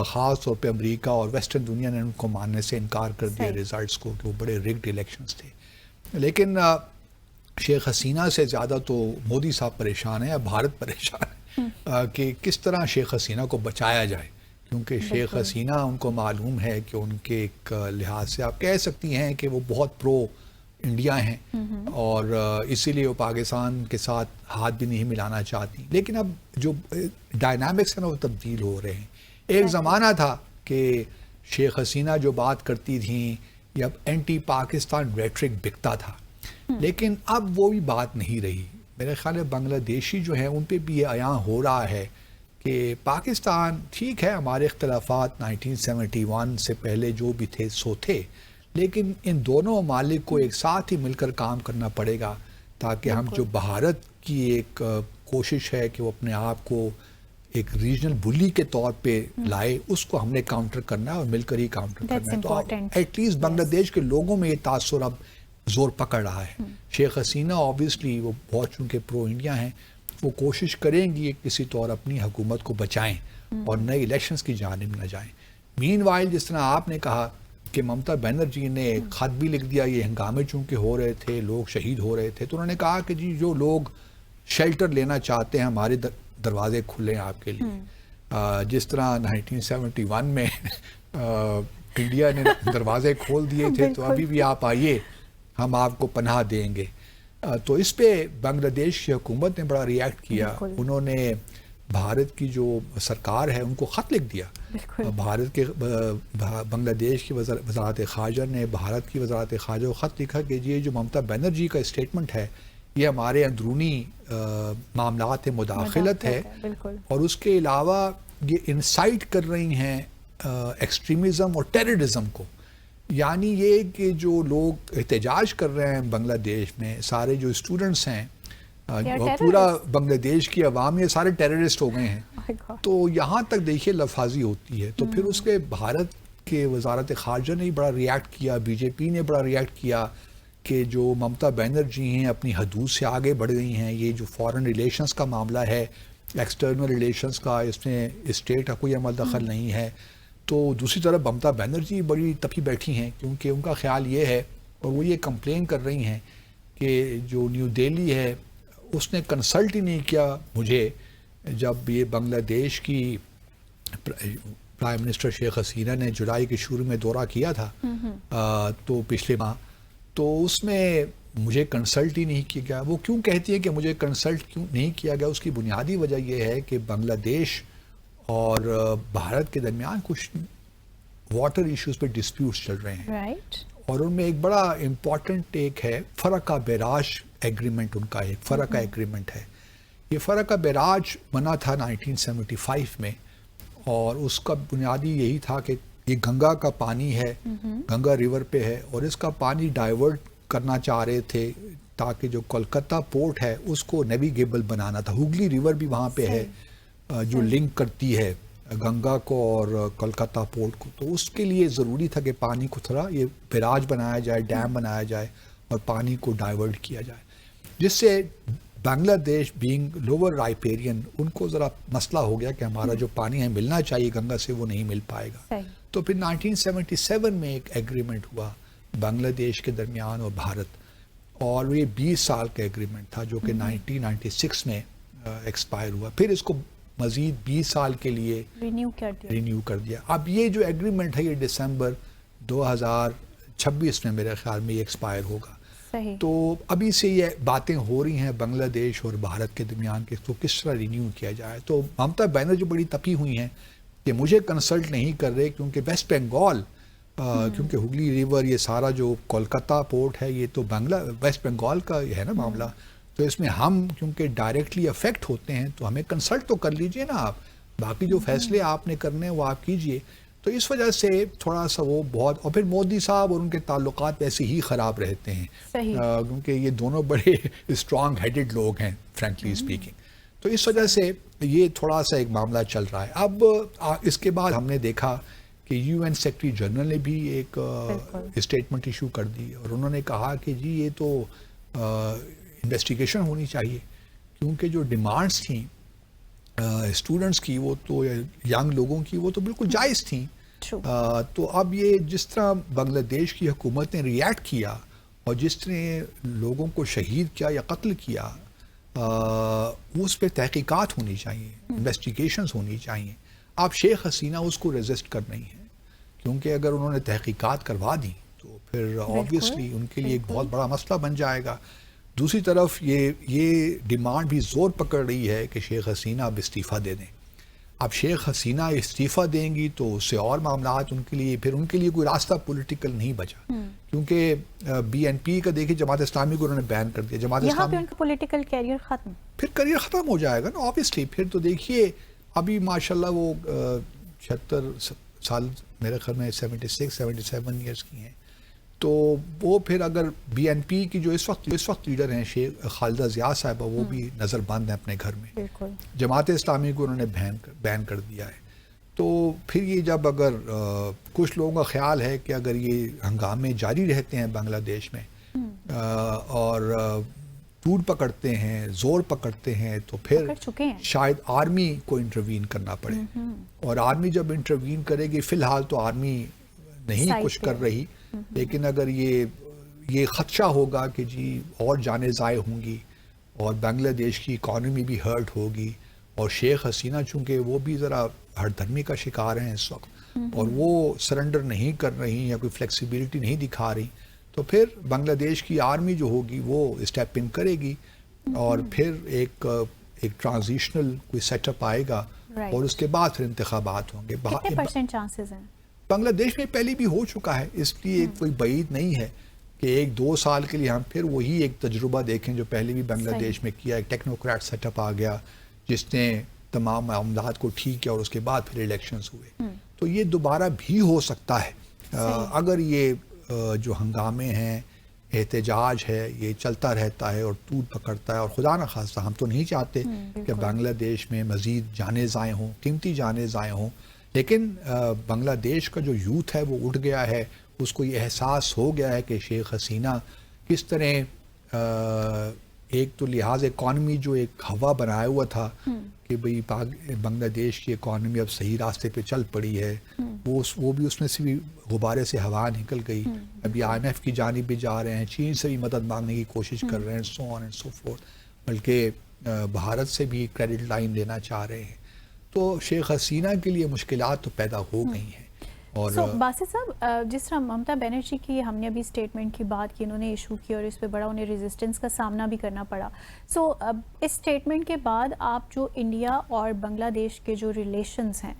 خاص طور پہ امریکہ اور ویسٹرن دنیا نے ان کو ماننے سے انکار کر دیا ریزلٹس کو، کہ وہ بڑے ریگڈ الیکشنز تھے. لیکن شیخ حسینہ سے زیادہ تو مودی صاحب پریشان ہیں، یا بھارت پریشان ہے کہ کس طرح شیخ حسینہ کو بچایا جائے. کیونکہ شیخ حسینہ ان کو معلوم ہے کہ ان کے ایک لحاظ سے آپ کہہ سکتی ہیں کہ وہ بہت پرو انڈیا ہیں، اور اسی لیے وہ پاکستان کے ساتھ ہاتھ بھی نہیں ملانا چاہتی. لیکن اب جو ڈائنامکس ہیں نا وہ تبدیل ہو رہے ہیں. ایک زمانہ تھا کہ شیخ حسینہ جو بات کرتی تھیں یا اینٹی پاکستان ریٹرک بکتا تھا، لیکن اب وہ بھی بات نہیں رہی. میرے خیال ہے بنگلہ دیشی جو ہیں ان پہ بھی یہ عیاں ہو رہا ہے کہ پاکستان ٹھیک ہے، ہمارے اختلافات 1971 سے پہلے جو بھی تھے سو تھے، لیکن ان دونوں ممالک کو ایک ساتھ ہی مل کر کام کرنا پڑے گا، تاکہ ہم جو بھارت کی ایک کوشش ہے کہ وہ اپنے آپ کو ایک ریجنل بلی کے طور پہ لائے، اس کو ہم نے کاؤنٹر کرنا ہے اور مل کر ہی کاؤنٹر کرنا ہے. تو ایٹ لیسٹ بنگلہ دیش کے لوگوں میں یہ تاثر اب زور پکڑ رہا ہے. شیخ حسینہ آبویسلی وہ بہت چونکہ پرو انڈیا ہیں، وہ کوشش کریں گی کہ کسی طور اپنی حکومت کو بچائیں اور نئے الیکشنز کی جانب نہ جائیں. مین وائل جس طرح آپ نے کہا کہ ممتا بنرجی نے خط بھی لکھ دیا، یہ ہنگامے چونکہ ہو رہے تھے، لوگ شہید ہو رہے تھے، تو انہوں نے کہا کہ جی جو لوگ شیلٹر لینا چاہتے ہیں ہمارے دروازے کھلے ہیں آپ کے لیے. جس طرح 1971 میں انڈیا نے دروازے کھول دیے تھے، تو ابھی بھی آپ آئیے، ہم آپ کو پناہ دیں گے. تو اس پہ بنگلہ دیش کی حکومت نے بڑا ریئیکٹ کیا. انہوں نے بھارت کی جو سرکار ہے ان کو خط لکھ دیا. بھارت کے بنگلہ دیش کی وزارت خارجہ نے بھارت کی وزارت خارجہ کو خط لکھا کہ یہ جو ممتا بنرجی کا اسٹیٹمنٹ ہے یہ ہمارے اندرونی معاملات مداخلت ہے، اور اس کے علاوہ یہ انسائٹ کر رہی ہیں ایکسٹریمزم اور ٹیررزم کو. یعنی یہ کہ جو لوگ احتجاج کر رہے ہیں بنگلہ دیش میں، سارے جو اسٹوڈنٹس ہیں، پورا بنگلہ دیش کی عوام یہ سارے ٹیررسٹ ہو گئے ہیں. تو یہاں تک دیکھیے لفاظی ہوتی ہے. تو پھر اس کے بھارت کے وزارت خارجہ نے بڑا ریئیکٹ کیا، بی جے پی نے بڑا ریئیکٹ کیا کہ جو ممتا بنرجی ہیں اپنی حدود سے آگے بڑھ گئی ہیں. یہ جو فارن ریلیشنز کا معاملہ ہے، ایکسٹرنل ریلیشنز کا، اس میں اسٹیٹ کا کوئی عمل دخل نہیں ہے. تو دوسری طرف ممتا بنرجی بڑی تپی بیٹھی ہیں، کیونکہ ان کا خیال یہ ہے، اور وہ یہ کمپلین کر رہی ہیں کہ جو نیو دہلی ہے اس نے کنسلٹ ہی نہیں کیا مجھے. جب یہ بنگلہ دیش کی پرائم منسٹر شیخ حسینہ نے جولائی کے شروع میں دورہ کیا تھا تو پچھلے ماہ، تو اس میں مجھے کنسلٹ ہی نہیں کیا گیا. وہ کیوں کہتی ہے کہ مجھے کنسلٹ کیوں نہیں کیا گیا؟ اس کی بنیادی وجہ یہ ہے کہ بنگلہ دیش اور بھارت کے درمیان کچھ واٹر ایشوز پہ ڈسپیوٹس چل رہے ہیں، اور ان میں ایک بڑا امپورٹنٹ ایک ہے فرقہ بیراج ایگریمنٹ. ان کا ایک فرقہ ایگریمنٹ ہے. یہ فرقہ بیراج بنا تھا 1975 میں، اور اس کا بنیادی یہی تھا کہ یہ گنگا کا پانی ہے، گنگا ریور پہ ہے، اور اس کا پانی ڈائیورٹ کرنا چاہ رہے تھے تاکہ جو کولکتہ پورٹ ہے اس کو نیویگیبل بنانا تھا. ہوگلی ریور بھی وہاں پہ ہے جو لنک کرتی ہے گنگا کو اور کولکتہ پورٹ کو. تو اس کے لیے ضروری تھا کہ پانی کو تھوڑا یہ بیراج بنایا جائے، ڈیم بنایا جائے، اور پانی کو ڈائیورٹ کیا جائے، جس سے بنگلہ دیش بینگ لوور رائپیرین ان کو ذرا مسئلہ ہو گیا کہ ہمارا جو پانی ہے ملنا چاہیے گنگا سے وہ نہیں مل پائے گا. تو پھر 1977 میں ایک ایگریمنٹ ہوا بنگلہ دیش کے درمیان اور بھارت، اور یہ 20 سال کا ایگریمنٹ تھا جو کہ 1996 میں ایکسپائر ہوا. پھر اس کو مزید 20 سال کے لیے رینیو کر دیا. اب یہ جو ایگریمنٹ ہے یہ دسمبر 2026 میں میرے خیال میں یہ ایکسپائر ہوگا. تو ابھی سے یہ باتیں ہو رہی ہیں بنگلہ دیش اور بھارت کے درمیان کہ اس کو کس طرح رینیو کیا جائے. تو ممتا بنرجی بڑی تپی ہوئی ہیں کہ مجھے کنسلٹ نہیں کر رہے، کیونکہ ویسٹ بنگال کیونکہ ہوگلی ریور یہ سارا جو کولکتہ پورٹ ہے یہ تو ویسٹ بنگال کا ہے نا معاملہ. تو اس میں ہم کیونکہ ڈائریکٹلی افیکٹ ہوتے ہیں تو ہمیں کنسلٹ تو کر لیجئے نا آپ، باقی جو فیصلے آپ نے کرنے ہیں وہ آپ کیجئے. تو اس وجہ سے تھوڑا سا وہ بہت، اور پھر مودی صاحب اور ان کے تعلقات ویسے ہی خراب رہتے ہیں کیونکہ یہ دونوں بڑے اسٹرانگ ہیڈڈ لوگ ہیں فرینکلی اسپیکنگ. تو اس وجہ سے یہ تھوڑا سا ایک معاملہ چل رہا ہے. اب اس کے بعد ہم نے دیکھا کہ یو این سیکرٹری جنرل نے بھی ایک اسٹیٹمنٹ ایشو کر دی اور انہوں نے کہا کہ جی یہ تو انویسٹیگیشن ہونی چاہیے کیونکہ جو ڈیمانڈس تھیں اسٹوڈنٹس کی وہ تو ینگ لوگوں کی وہ تو بالکل جائز تھیں. تو اب یہ جس طرح بنگلہ دیش کی حکومت نے ریئیکٹ کیا اور جس طرح لوگوں کو شہید کیا یا قتل کیا اس پہ تحقیقات ہونی چاہیے, انویسٹیگیشنز ہونی چاہیے. اب شیخ حسینہ اس کو ریزسٹ کر رہی ہیں کیونکہ اگر انہوں نے تحقیقات کروا دی تو پھر آبویسلی ان کے لیے ایک بہت بڑا مسئلہ بن جائے گا. دوسری طرف یہ ڈیمانڈ بھی زور پکڑ رہی ہے کہ شیخ حسینہ اب استعفیٰ دے دیں. اب شیخ حسینہ استعفیٰ دیں گی تو اس سے اور معاملات ان کے لیے کوئی راستہ پولیٹیکل نہیں بچا کیونکہ بی این پی کا دیکھیں جماعت اسلامی کو انہوں نے بین کر دیا. جماعت اسلامی یہاں پہ ان کا پولیٹیکل کیریئر ختم, پھر کیریئر ختم ہو جائے گا نا آبویسلی. پھر تو دیکھیے ابھی ماشاءاللہ وہ 76 سال میرے خیال میں 77 ایئرس کی ہیں, تو وہ پھر اگر بی این پی کی جو اس وقت لیڈر ہیں شیخ خالدہ ضیاء صاحبہ وہ بھی نظر بند ہیں اپنے گھر میں. جماعت اسلامی کو انہوں نے بین کر دیا ہے. تو پھر یہ جب اگر کچھ لوگوں کا خیال ہے کہ اگر یہ ہنگامے جاری رہتے ہیں بنگلہ دیش میں اور ٹوٹ پکڑتے ہیں, زور پکڑتے ہیں, تو پھر شاید آرمی کو انٹروین کرنا پڑے. اور آرمی جب انٹروین کرے گی, فی الحال تو آرمی نہیں کچھ کر رہی, لیکن اگر یہ خدشہ ہوگا کہ جی اور جانیں ضائع ہوں گی اور بنگلہ دیش کی اکانومی بھی ہرٹ ہوگی اور شیخ حسینہ چونکہ وہ بھی ذرا ہٹ دھرمی کا شکار ہیں اس وقت اور وہ سرنڈر نہیں کر رہی یا کوئی فلیکسیبلٹی نہیں دکھا رہی, تو پھر بنگلہ دیش کی آرمی جو ہوگی وہ اسٹیپ ان کرے گی اور پھر ایک ٹرانزیشنل کوئی سیٹ اپ آئے گا اور اس کے بعد پھر انتخابات ہوں گے. کتنے پرسنٹ چانسز ہیں؟ بنگلہ دیش میں پہلے بھی ہو چکا ہے, اس لیے کوئی بعید نہیں ہے کہ 1-2 سال کے لیے ہم پھر وہی ایک تجربہ دیکھیں جو پہلے بھی بنگلہ دیش میں کیا. ایک ٹیکنوکریٹ سیٹ اپ آ گیا جس نے تمام معاملات کو ٹھیک کیا اور اس کے بعد پھر الیکشنز ہوئے. تو یہ دوبارہ بھی ہو سکتا ہے اگر یہ جو ہنگامے ہیں, احتجاج ہے, یہ چلتا رہتا ہے اور ٹوٹ پکڑتا ہے. اور خدا نہ خواستہ ہم تو نہیں چاہتے کہ بنگلہ دیش میں مزید جانیں ضائع ہوں, قیمتی جانیں ضائع ہوں, لیکن بنگلہ دیش کا جو یوتھ ہے وہ اٹھ گیا ہے, اس کو یہ احساس ہو گیا ہے کہ شیخ حسینہ کس طرح ایک تو لحاظ اکانومی جو ایک ہوا بنایا ہوا تھا کہ بھئی بنگلہ دیش کی اکانومی اب صحیح راستے پہ چل پڑی ہے, وہ بھی اس میں سے بھی غبارے سے ہوا نکل گئی. ابھی آئی ایم ایف کی جانب بھی جا رہے ہیں, چین سے بھی مدد مانگنے کی کوشش کر رہے ہیں, سو آن اینڈ سو فورتھ, بلکہ بھارت سے بھی کریڈٹ لائن لینا چاہ رہے ہیں. تو شیخ حسینہ کے لیے مشکلات تو پیدا ہو گئی ہیں. اور باسط صاحب جس طرح ممتا بنرجی کی ہم نے ابھی اسٹیٹمنٹ کی بات کی, انہوں نے ایشو کی اور اس پہ بڑا انہیں ریزسٹنس کا سامنا بھی کرنا پڑا. سو اس اسٹیٹمنٹ کے بعد آپ جو انڈیا اور بنگلہ دیش کے جو ریلیشنز ہیں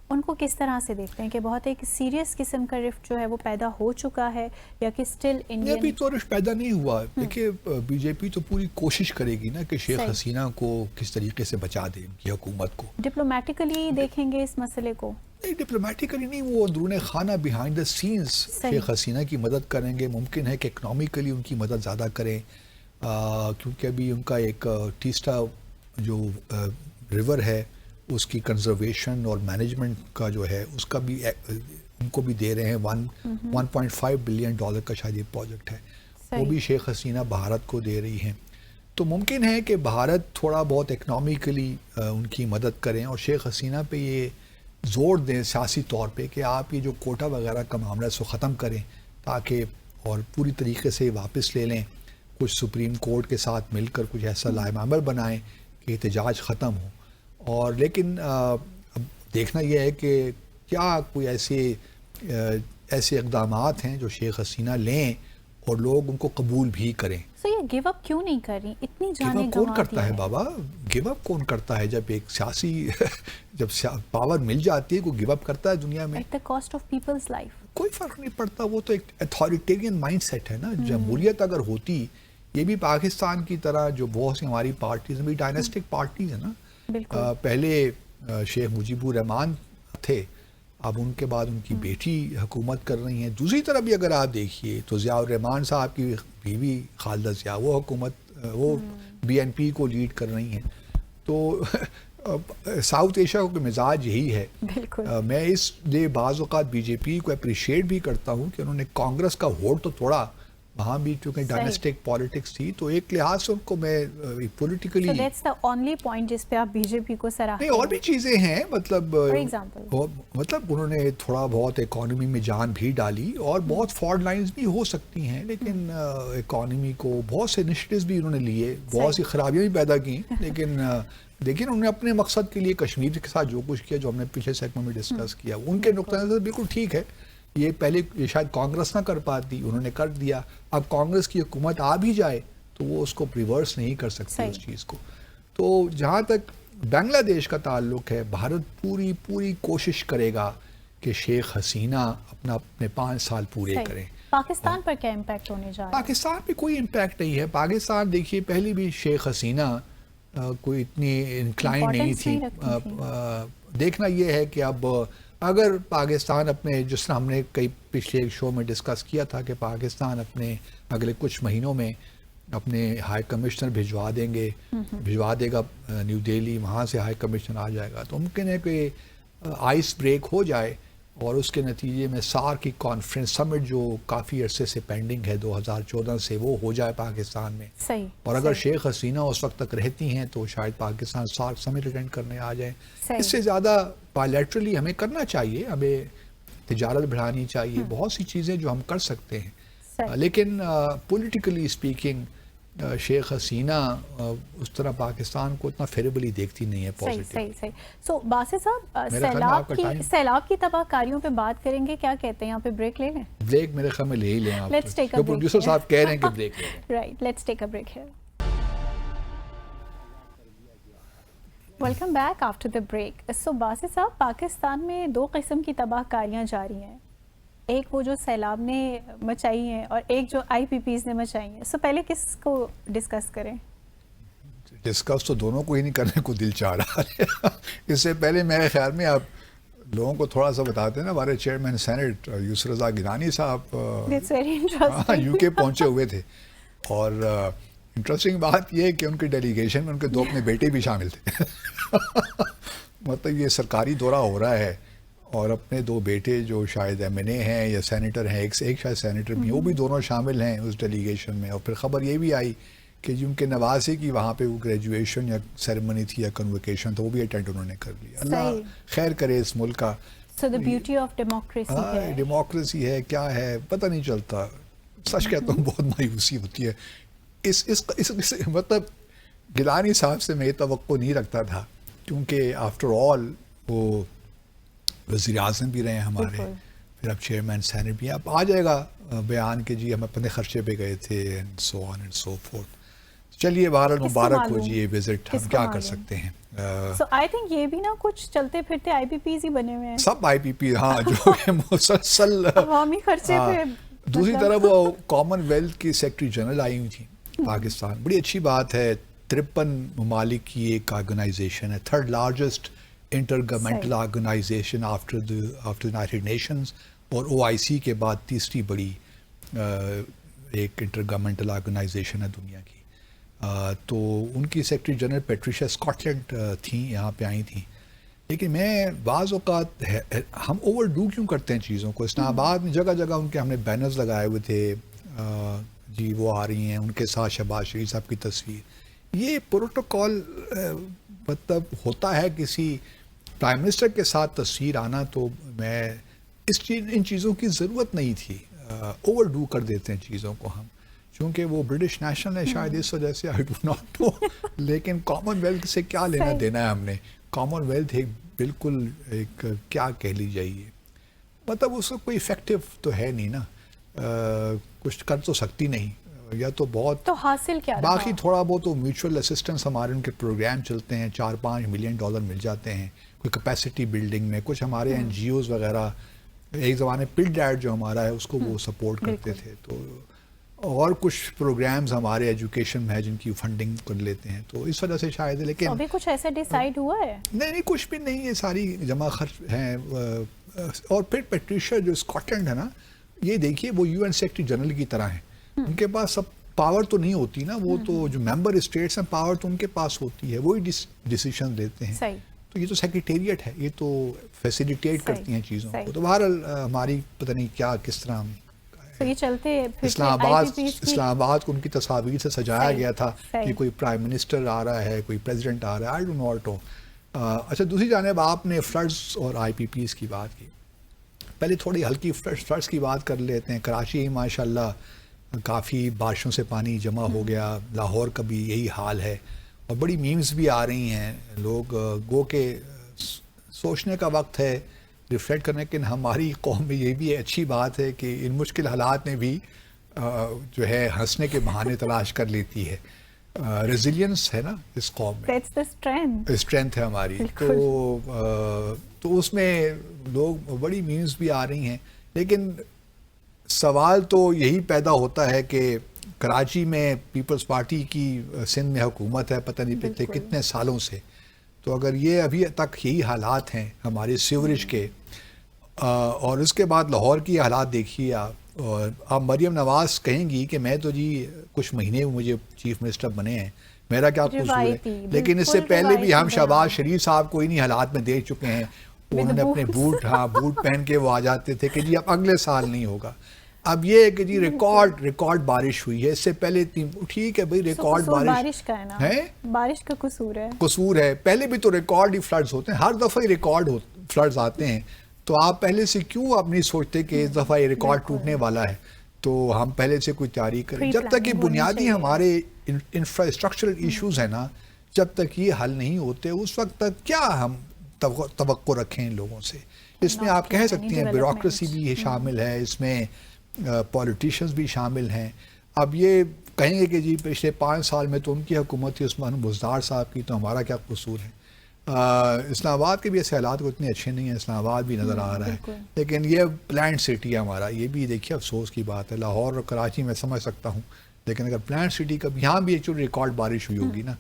ان کو کس طرح سے دیکھتے ہیں کہ بہت ایک سیریس قسم کا رفٹ جو ہے وہ پیدا ہو چکا ہے یا کہ سٹل انڈین؟ ابھی تو رفٹ پیدا نہیں ہوا. دیکھیے بی جے پی تو پوری کوشش کرے گی نا کہ شیخ حسینہ کو کس طریقے سے بچا دے ان کی حکومت کو. ڈپلومیٹیکلی دیکھیں گے اس مسئلے کو؟ نہیں, ڈپلومیٹیکلی نہیں, وہ اندرون خانہ behind the sons Sheikh Hasina کی مدد کریں گے. ممکن ہے کہ اکنامیکلی ان کی مدد زیادہ کریں کیونکہ ابھی ان کا ایک تیسرا جو ریور ہے اس کی کنزرویشن اور مینجمنٹ کا جو ہے اس کا بھی ان کو بھی دے رہے ہیں. 1.5 بلین ڈالر کا شاید یہ پروجیکٹ ہے, وہ بھی شیخ حسینہ بھارت کو دے رہی ہیں. تو ممکن ہے کہ بھارت تھوڑا بہت اکنامیکلی ان کی مدد کریں اور شیخ حسینہ پہ یہ زور دیں سیاسی طور پہ کہ آپ یہ جو کوٹا وغیرہ کا معاملہ ہے اس کو ختم کریں تاکہ اور پوری طریقے سے واپس لے لیں. کچھ سپریم کورٹ کے ساتھ مل کر کچھ ایسا لائحہ عمل بنائیں کہ احتجاج ختم ہو. اور لیکن اب دیکھنا یہ ہے کہ کیا کوئی ایسے اقدامات ہیں جو شیخ حسینہ لیں اور لوگ ان کو قبول بھی کریں. سو یہ گیو اپ کیوں نہیں کر رہی؟ اتنی جانیں گیو اپ کون کرتا ہے بابا؟ گیو اپ کون کرتا ہے؟ جب ایک سیاسی جب پاور مل جاتی ہے کوئی گیو اپ کرتا ہے دنیا میں؟ At the cost of people's life. کوئی فرق نہیں پڑتا, وہ تو ایک اتھارٹیرین مائنڈ سیٹ ہے نا. جمہوریت اگر ہوتی, یہ بھی پاکستان کی طرح جو بہت سی ہماری پارٹیز بھی ڈائناسٹک پارٹیز ہیں نا. پہلے شیخ مجیب الرحمان تھے, اب ان کے بعد ان کی بیٹی حکومت کر رہی ہیں. دوسری طرف بھی اگر آپ دیکھیے تو ضیاء الرحمان صاحب کی بیوی خالدہ ضیاء وہ حکومت وہ بی این پی کو لیڈ کر رہی ہیں. تو ساؤتھ ایشیا کا مزاج یہی ہے. بالکل. میں اس لیے بعض اوقات بی جے پی کو اپریشیٹ بھی کرتا ہوں کہ انہوں نے کانگریس کا ووٹ تو توڑا وہاں بھی, کیونکہ ڈائنسٹک پالیٹکس تھی, تو ایک لحاظ سے ان کو میں politically. That's the only point جس پہ آپ بی جے پی کو سراہتے ہیں. نہیں, اور بھی چیزیں ہیں, مطلب ایگزامپل انہوں نے تھوڑا بہت اکانومی میں جان بھی ڈالی اور بہت فالٹ لائنز بھی ہو سکتی ہیں, لیکن اکانومی کو بہت سے انیشیٹوز بھی انہوں نے لیے, بہت سی خرابیاں بھی پیدا کی, لیکن انہوں نے اپنے مقصد کے لیے کشمیر کے ساتھ جو کچھ کیا, جو ہم نے پچھلے سیگمنٹ میں ڈسکس کیا, ان کے نقطہ نظر بالکل ٹھیک ہے. یہ پہلے شاید کانگریس نہ کر پاتی, انہوں نے کر دیا. اب کانگریس کی حکومت آ بھی جائے تو وہ اس کو ریورس نہیں کر سکتی اس چیز کو. تو جہاں تک بنگلہ دیش کا تعلق ہے, بھارت پوری کوشش کرے گا کہ شیخ حسینہ اپنے 5 سال پورے کریں. پاکستان پر کیا امپیکٹ ہونے جا رہا ہے؟ پاکستان پہ کوئی امپیکٹ نہیں ہے. پاکستان دیکھیے, پہلی بھی شیخ حسینہ کوئی اتنی انکلائن نہیں تھی. دیکھنا یہ ہے کہ اب اگر پاکستان اپنے, جس طرح ہم نے کئی پچھلے ایک شو میں ڈسکس کیا تھا کہ پاکستان اپنے اگلے کچھ مہینوں میں اپنے ہائی کمشنر بھجوا دے گا نیو دہلی, وہاں سے ہائی کمشنر آ جائے گا, تو ممکن ہے کہ آئس بریک ہو جائے اور اس کے نتیجے میں سارک کی کانفرنس سمٹ جو کافی عرصے سے پینڈنگ ہے 2014 سے, وہ ہو جائے پاکستان میں. اور اگر شیخ حسینہ اس وقت تک رہتی ہیں تو شاید پاکستان سارک سمٹ اٹینڈ کرنے آ جائیں. اس سے زیادہ بائیلیٹرلی ہمیں کرنا چاہیے, ہمیں تجارت بڑھانی چاہیے, بہت سی چیزیں جو ہم کر سکتے ہیں, لیکن پولیٹیکلی اسپیکنگ شیخ حسینہ اس طرح پاکستان کو اتنا فیوریبلی دیکھتی نہیں ہے پازیٹیو. صحیح. سو باسط صاحب, سیلاب کی تباہ کاریوں پہ بات کریں گے, کیا کہتے ہیں, یہاں پہ بریک لے لیں؟ بریک میرے خیال میں لے ہی لیں آپ, پروڈیوسر صاحب کہہ رہے ہیں کہ بریک لے لیں. Right, let's take a break here. Welcome back after the break. So Basit Sahab, Pakistan میں 2 قسم کی تباہ کاریاں جاری ہیں, ایک وہ جو سیلاب نے مچائی ہیں اور ایک جو آئی پی پیز نے مچائی ہیں. سو پہلے کس کو ڈسکس کریں؟ ڈسکس تو دونوں کو ہی نہیں کرنے کو دل چاہ رہا ہے. اس سے پہلے میرے خیال میں آپ لوگوں کو تھوڑا سا بتاتے ہیں نا, ہمارے چیئرمین سینٹ یوسف رضا گیلانی صاحب یو کے پہنچے ہوئے تھے, اور انٹرسٹنگ بات یہ ہے کہ ان کی ڈیلیگیشن میں ان کے 2 اپنے بیٹے بھی شامل تھے. مطلب یہ سرکاری دورہ ہو رہا ہے اور اپنے 2 بیٹے جو شاید ایم این اے ہیں یا سینیٹر ہیں, ایک شاید سینیٹر بھی, وہ بھی دونوں شامل ہیں اس ڈیلیگیشن میں. اور پھر خبر یہ بھی آئی کہ جو ان کے نواسے کی وہاں پہ وہ گریجویشن یا سیریمنی تھی یا کنوکیشن, تو وہ بھی اٹینڈ انہوں نے کر لیا. اللہ خیر کرے اس ملک کا. So the beauty of democracy ہے. ڈیموکریسی ہے کیا ہے پتہ نہیں چلتا. سچ کہتا ہوں بہت مایوسی ہوتی ہے. اس مطلب گیلانی صاحب سے میں یہ توقع نہیں رکھتا تھا, کیونکہ آفٹر آل وہ وزیر اعظم بھی رہے ہیں ہمارے, پھر اب چیئرمین سینٹ بھی ہیں. اب آ جائے گا بیان کہ جی ہم اپنے خرچے پہ گئے تھے and so on and so forth. چلیے بہرحال مبارک ہو جی یہ وزٹ, ہم کیا کر سکتے ہیں. سو آئی تھنک یہ بھی نا کچھ چلتے پھرتے آئی پی پیز ہی بنے ہوئے ہیں, سب آئی پی پی, ہاں, جو مسلسل عوامی خرچے پہ. دوسری طرف وہ کامن ویلتھ کی سیکرٹری جنرل آئی ہوئی تھی پاکستان. بڑی اچھی بات ہے, 53 ممالک کی ایک آرگنائزیشن ہے, 3rd largest intergovernmental organization after United Nations, اور OIC کے بعد تیسری بڑی ایک انٹر گورنمنٹل آرگنائزیشن ہے دنیا کی. تو ان کی secretary general Patricia Scotland تھیں, یہاں پہ آئی تھیں. لیکن میں بعض اوقات ہم اوور ڈو کیوں کرتے ہیں چیزوں کو. اسلام آباد میں جگہ جگہ ان کے ہم نے بینرز لگائے ہوئے تھے, جی وہ آ رہی ہیں, ان کے ساتھ شہباز شریف صاحب کی تصویر. یہ پروٹوکول مطلب ہوتا ہے کسی پرائم منسٹر کے ساتھ تصویر آنا, تو میں ان چیزوں کی ضرورت نہیں تھی. اوور ڈو کر دیتے ہیں چیزوں کو ہم, چونکہ وہ برٹش نیشنل ہے شاید اس وجہ سے, آئی ڈو ناٹ نو. لیکن کامن ویلتھ سے کیا لینا دینا ہے ہم نے. کامن ویلتھ ایک بالکل ایک کیا کہہ لی جائیے, مطلب اس کا کوئی افیکٹو تو ہے نہیں نا, کچھ کر تو سکتی نہیں, یا تو بہت تو حاصل کیا باقی تھوڑا بہت تو میوچل اسسٹنس ہمارے ان کے پروگرام چلتے ہیں, $4-5 ملین مل جاتے ہیں, کوئی کیپیسٹی بلڈنگ میں. کچھ ہمارے NGOs وغیرہ ایک زمانے پل ڈیٹ جو ہمارا ہے اس کو وہ سپورٹ کرتے تھے, تو اور کچھ پروگرامز ہمارے ایجوکیشن میں ہے جن کی فنڈنگ کر لیتے ہیں, تو اس وجہ سے شاید. لیکن ابھی کچھ ایسا ڈیسائیڈ ہوا ہے؟ نہیں کچھ بھی نہیں, یہ ساری جمع خرچ ہیں. اور پھر پیٹریشیا جو اسکاٹ لینڈ ہے نا, یہ دیکھیے وہ UN سیکرٹری جنرل کی طرح ہیں, ان کے پاس سب پاور تو نہیں ہوتی نا, وہ تو جو ممبر اسٹیٹس ہیں پاور تو ان کے پاس ہوتی ہے, وہی ڈیسیشن لیتے ہیں. صحیح. تو یہ تو سیکریٹریٹ ہے, یہ تو فیسیلیٹیٹ کرتی ہیں چیزوں کو. تو بہرحال ہماری پتہ نہیں کیا کس طرح یہ چلتے اسلام آباد کو ان کی تصاویر سے سجایا گیا تھا کہ کوئی پرائم منسٹر آ رہا ہے, کوئی پریزیڈنٹ آ رہا ہے. I do not know. اچھا, دوسری جانب آپ نے فلڈز اور آئی پی پیز کی بات کی. پہلے تھوڑی ہلکی فلڈز کی بات کر لیتے ہیں. کراچی ماشاء اللہ کافی بارشوں سے پانی جمع ہو گیا, لاہور کا بھی یہی حال ہے, اور بڑی میمز بھی آ رہی ہیں. لوگ گو کے سوچنے کا وقت ہے, ریفلیکٹ کرنے کے. ہماری قوم میں یہ بھی اچھی بات ہے کہ ان مشکل حالات میں بھی جو ہے ہنسنے کے بہانے تلاش کر لیتی ہے. ریزیلینس ہے نا اس قوم میں, اسٹرینتھ ہے ہماری. تو اس میں لوگ بڑی میمز بھی آ رہی ہیں. لیکن سوال تو یہی پیدا ہوتا ہے کہ کراچی میں پیپلز پارٹی کی سندھ میں حکومت ہے پتہ نہیں پچھلے کتنے سالوں سے. تو اگر یہ ابھی تک یہی حالات ہیں ہمارے سیوریج کے, اور اس کے بعد لاہور کی حالات دیکھیے آپ, اور اب مریم نواز کہیں گی کہ میں تو جی کچھ مہینے مجھے چیف منسٹر بنے ہیں, میرا کیا قصور ہے. لیکن اس سے پہلے بھی ہم شہباز شریف صاحب کو انہی حالات میں دیکھ چکے ہیں. انہوں نے اپنے بوٹ پہن کے وہ آ جاتے تھے کہ جی اب اگلے سال نہیں ہوگا. اب یہ ہے کہ جی ریکارڈ بارش ہوئی ہے. اس سے پہلے ٹھیک ہے بھائی, ریکارڈ بارش ہے, بارش کا قصور ہے. پہلے بھی تو ریکارڈ ہی فلڈز ہوتے ہیں, ہر دفعہ ہی ریکارڈ فلڈز آتے ہیں. تو آپ پہلے سے کیوں آپ نہیں سوچتے کہ اس دفعہ یہ ریکارڈ ٹوٹنے والا ہے, تو ہم پہلے سے کوئی تیاری کریں. جب تک یہ بنیادی ہمارے انفراسٹرکچرل ایشوز ہیں نا, جب تک یہ حل نہیں ہوتے اس وقت تک کیا ہم توقع رکھیں ان لوگوں سے. اس میں آپ کہہ سکتے ہیں بیوروکریسی بھی شامل ہے, اس میں پولیٹیشنز بھی شامل ہیں. اب یہ کہیں گے کہ جی پچھلے 5 سال میں تو ان کی حکومت تھی عثمان بزدار صاحب کی, تو ہمارا کیا قصور ہے. اسلام آباد کے بھی ایسے حالات کو اتنے اچھے نہیں ہیں, اسلام آباد بھی نظر آ رہا ہے. لیکن یہ پلانٹ سٹی ہے ہمارا, یہ بھی دیکھیے افسوس کی بات ہے. لاہور اور کراچی میں سمجھ سکتا ہوں, لیکن اگر پلانٹ سٹی کا یہاں بھی ایکچولی ریکارڈ بارش ہوئی ہوگی نا,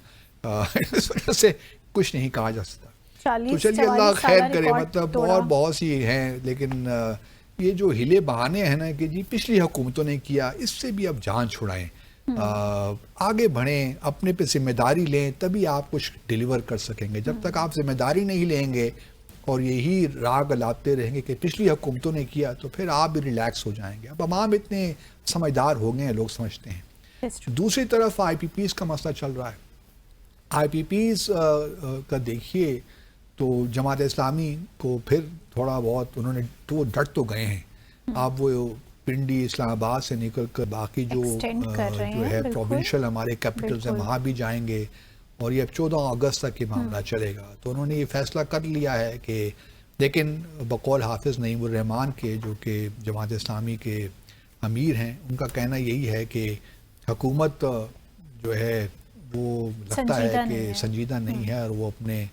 اس وجہ سے کچھ نہیں کہا جا سکتا. تو چلیے اللہ خیر کرے. مطلب اور بہت سی ہیں, لیکن یہ جو ہلے بہانے ہیں نا کہ جی پچھلی حکومتوں نے کیا, اس سے بھی اب جان چھڑائیں, آگے بڑھیں, اپنے پہ ذمہ داری لیں, تبھی آپ کچھ ڈیلیور کر سکیں گے. جب تک آپ ذمہ داری نہیں لیں گے اور یہی راگ لاتے رہیں گے کہ پچھلی حکومتوں نے کیا, تو پھر آپ بھی ریلیکس ہو جائیں گے. اب عوام اتنے سمجھدار ہو گئے ہیں, لوگ سمجھتے ہیں. دوسری طرف آئی پی پیز کا مسئلہ چل رہا ہے. آئی پی پیز کا دیکھیے تو جماعت اسلامی کو پھر تھوڑا بہت انہوں نے تو ڈٹ تو گئے ہیں. اب وہ پنڈی اسلام آباد سے نکل کر باقی جو ہے پروونشل ہمارے کیپٹلز ہیں وہاں بھی جائیں گے, اور یہ اب 14 اگست تک یہ معاملہ چلے گا. تو انہوں نے یہ فیصلہ کر لیا ہے کہ, لیکن بقول حافظ نعیم الرحمان کے جو کہ جماعت اسلامی کے امیر ہیں, ان کا کہنا یہی ہے کہ حکومت جو ہے وہ لگتا ہے کہ سنجیدہ نہیں ہے, اور وہ اپنے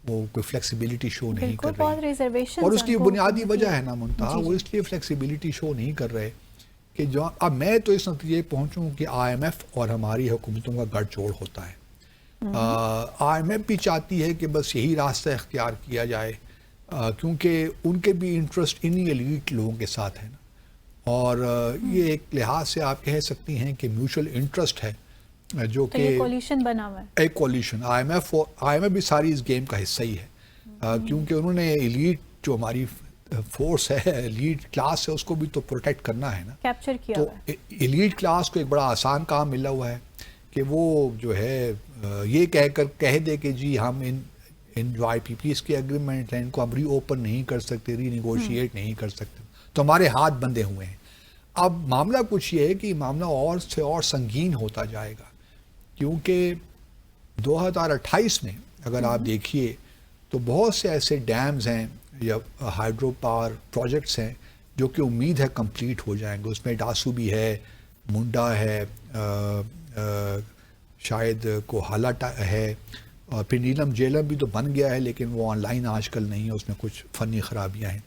کوئی فلیکسیبلٹی شو نہیں کر رہی. اور اس کی بنیادی وجہ ہے نا منتہا, وہ اس لیے فلیکسیبلٹی شو نہیں کر رہے کہ جو اب میں تو اس نتیجے پہنچوں کہ آئی ایم ایف اور ہماری حکومتوں کا گٹھ جوڑ ہوتا ہے. آئی ایم ایف بھی چاہتی ہے کہ بس یہی راستہ اختیار کیا جائے, کیونکہ ان کے بھی انٹرسٹ انہی ایلیٹ لوگوں کے ساتھ ہے نا, اور یہ ایک لحاظ سے آپ کہہ سکتی ہیں کہ میوچل انٹرسٹ ہے, جو کہ کولیشن بنا ہوا ہے. ایک کولیشن آئی ایم ایف بھی ساری اس گیم کا حصہ ہی ہے, کیونکہ انہوں نے ایلیٹ جو ہماری فورس ہے, ایلیٹ کلاس ہے, اس کو بھی تو پروٹیکٹ کرنا ہے نا, کیپچر کیا. تو ایلیٹ کلاس کو ایک بڑا آسان کام ملا ہوا ہے کہ وہ جو ہے یہ کہہ دے کہ جی ہم ان جو آئی پی پیز کے اگریمنٹ ہیں ان کو ہم ری اوپن نہیں کر سکتے, ری نیگوشیٹ نہیں کر سکتے, تو ہمارے ہاتھ بندھے ہوئے ہیں. اب معاملہ کچھ یہ ہے کہ معاملہ اور سے اور سنگین ہوتا جائے گا, کیونکہ 2028 میں اگر آپ دیکھیے تو بہت سے ایسے ڈیمز ہیں یا ہائیڈرو پاور پروجیکٹس ہیں جو کہ امید ہے کمپلیٹ ہو جائیں گے. اس میں ڈاسو بھی ہے, منڈا ہے, شاید کوہالا ہے, اور پھر نیلم جیلم بھی تو بن گیا ہے لیکن وہ آن لائن آج کل نہیں ہے, اس میں کچھ فنی خرابیاں ہیں.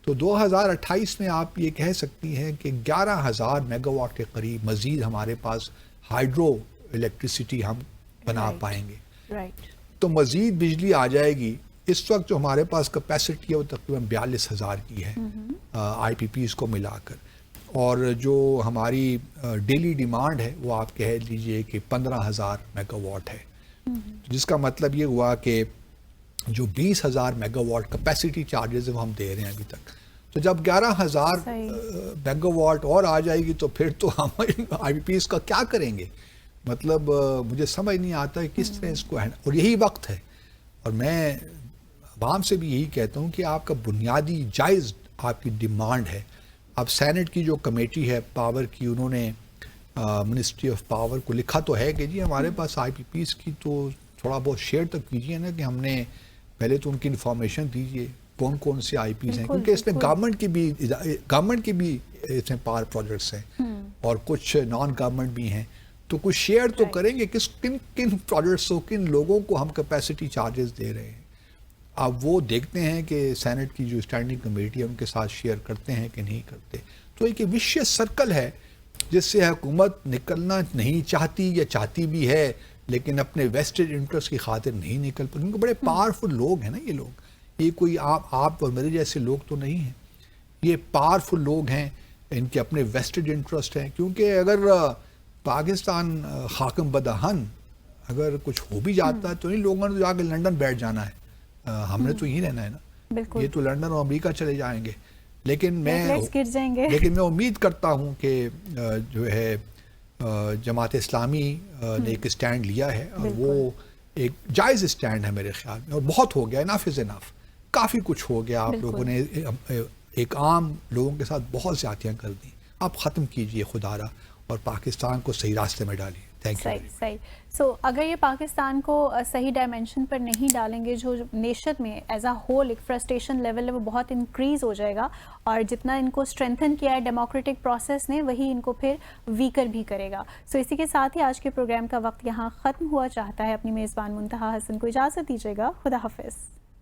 تو 2028 میں آپ یہ کہہ سکتی ہیں کہ 11,000 میگا واٹ کے قریب مزید ہمارے پاس ہائیڈرو الیکٹریسٹی ہم بنا پائیں گے. تو مزید بجلی آ جائے گی. اس وقت جو ہمارے پاس کیپیسٹی ہے وہ تقریباً 42,000 کی ہے آئی پی پیز کو ملا کر, اور جو ہماری ڈیلی ڈیمانڈ ہے وہ آپ کہہ لیجئے کہ 15,000 میگا واٹ ہے، جس کا مطلب یہ ہوا کہ جو 20,000 میگا واٹ کیپیسٹی چارجز وہ ہم دے رہے ہیں ابھی تک. تو جب 11,000 میگا واٹ اور آ جائے گی تو پھر تو ہم آئی پی پیز کا کیا کریں گے؟ مطلب مجھے سمجھ نہیں آتا ہے کس طرح اس کو اور یہی وقت ہے. اور میں عوام سے بھی یہی کہتا ہوں کہ آپ کا بنیادی جائز آپ کی ڈیمانڈ ہے. اب سینٹ کی جو کمیٹی ہے پاور کی، انہوں نے منسٹری آف پاور کو لکھا تو ہے کہ جی ہمارے پاس آئی پی پیز کی تو تھوڑا بہت شیئر تک کیجیے نا، کہ ہم نے پہلے تو ان کی انفارمیشن دیجیے کون کون سے آئی پیز ہیں، کیونکہ اس میں گورنمنٹ کی بھی اس میں پاور پروجیکٹس ہیں اور کچھ نان گورنمنٹ بھی ہیں. تو کچھ شیئر تو کریں گے کن پروجیکٹس کو، کن لوگوں کو ہم کیپیسٹی چارجز دے رہے ہیں. اب وہ دیکھتے ہیں کہ سینٹ کی جو اسٹینڈنگ کمیٹی ہے ان کے ساتھ شیئر کرتے ہیں کہ نہیں کرتے. تو ایک وشیس سرکل ہے جس سے حکومت نکلنا نہیں چاہتی یا چاہتی بھی ہے لیکن اپنے ویسٹڈ انٹرسٹ کی خاطر نہیں نکل پاتی. کیونکہ بڑے پاورفل لوگ ہیں نا یہ لوگ، یہ کوئی آپ اور میرے جیسے لوگ تو نہیں ہیں، یہ پاورفل لوگ ہیں، ان کے اپنے ویسٹڈ انٹرسٹ ہیں. کیونکہ اگر پاکستان حاکم بدہن اگر کچھ ہو بھی جاتا ہے تو ان لوگوں نے جا کے لنڈن بیٹھ جانا ہے، ہم نے تو یہیں رہنا ہے نا. یہ تو لنڈن اور امریکہ چلے جائیں گے. لیکن میں امید کرتا ہوں کہ جو ہے جماعت اسلامی نے ایک اسٹینڈ لیا ہے اور وہ ایک جائز اسٹینڈ ہے میرے خیال میں، اور بہت ہو گیا، انف از انف، کافی کچھ ہو گیا. آپ لوگوں نے ایک عام لوگوں کے ساتھ بہت زیادتیاں کر دیں. آپ ختم کیجئے خدا را اور پاکستان کو صحیح راستے میں ڈالیے. صحیح. سو اگر یہ پاکستان کو صحیح ڈائمینشن پر نہیں ڈالیں گے، جو نیشن میں ایز اے ہول ایک فرسٹریشن لیول ہے وہ بہت انکریز ہو جائے گا، اور جتنا ان کو اسٹرینتھن کیا ہے ڈیموکریٹک پروسیس نے وہی ان کو پھر ویکر بھی کرے گا. سو اسی کے ساتھ ہی آج کے پروگرام کا وقت یہاں ختم ہوا چاہتا ہے. اپنی میزبان منتہا حسن کو اجازت دیجیے گا. خدا حافظ.